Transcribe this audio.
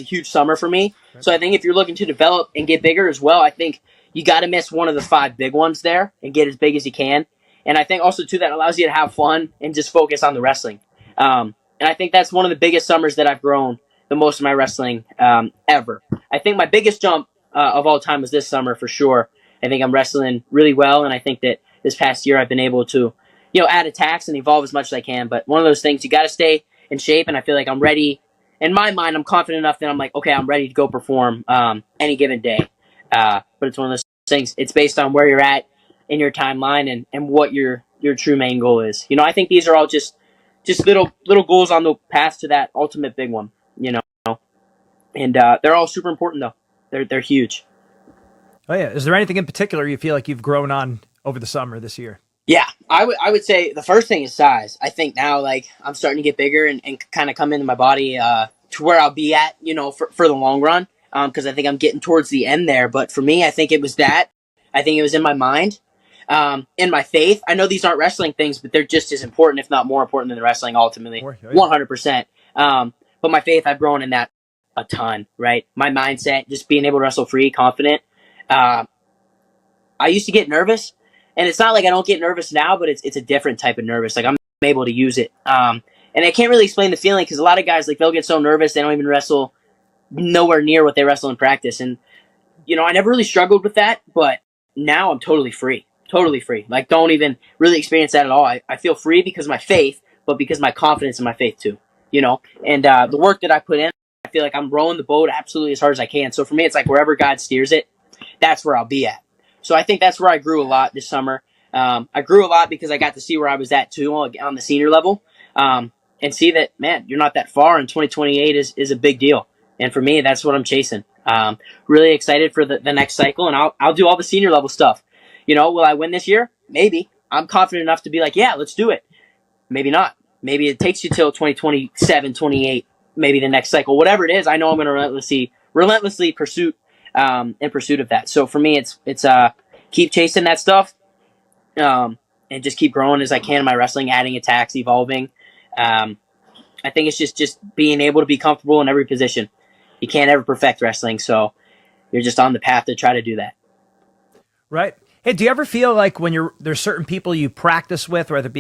a huge summer for me. So I think if you're looking to develop and get bigger as well, I think you got to miss one of the five big ones there and get as big as you can. And I think also too that allows you to have fun and just focus on the wrestling. And I think that's one of the biggest summers that I've grown the most in my wrestling ever. I think my biggest jump of all time was this summer for sure. I think I'm wrestling really well, and I think that this past year I've been able to, add attacks and evolve as much as I can. But one of those things, you got to stay in shape, and I feel like I'm ready. In my mind, I'm confident enough that I'm like, okay, I'm ready to go perform any given day. But it's one of those things. It's based on where you're at in your timeline and what your true main goal is. I think these are all just little goals on the path to that ultimate big one. And they're all super important though. They're huge. Oh yeah. Is there anything in particular you feel like you've grown on over the summer this year? Yeah, I would say the first thing is size. I think now like I'm starting to get bigger and kind of come into my body to where I'll be at, for the long run. Because I think I'm getting towards the end there. But for me, I think it was that. I think it was in my mind, in my faith. I know these aren't wrestling things, but they're just as important, if not more important than the wrestling. Ultimately, 100%. But my faith, I've grown in that a ton. Right, my mindset, just being able to wrestle free, confident. I used to get nervous. And it's not like I don't get nervous now, but it's a different type of nervous. Like I'm able to use it. And I can't really explain the feeling because a lot of guys, like they'll get so nervous they don't even wrestle nowhere near what they wrestle in practice. And, I never really struggled with that, but now I'm totally free. Totally free. Like don't even really experience that at all. I feel free because of my faith, but because of my confidence in my faith too, And the work that I put in, I feel like I'm rowing the boat absolutely as hard as I can. So for me, it's like wherever God steers it, that's where I'll be at. So I think that's where I grew a lot this summer. I grew a lot because I got to see where I was at too on the senior level, and see that, man, you're not that far, and 2028 is a big deal. And for me, that's what I'm chasing. Really excited for the next cycle, and I'll do all the senior level stuff. Will I win this year? Maybe. I'm confident enough to be like, yeah, let's do it. Maybe not. Maybe it takes you till 2027, 28, maybe the next cycle. Whatever it is, I know I'm going to relentlessly in pursuit of that. So for me, it's keep chasing that stuff, and just keep growing as I can in my wrestling, adding attacks, evolving. I think it's just being able to be comfortable in every position. You can't ever perfect wrestling, so you're just on the path to try to do that. Right. Hey, do you ever feel like when there's certain people you practice with, whether it be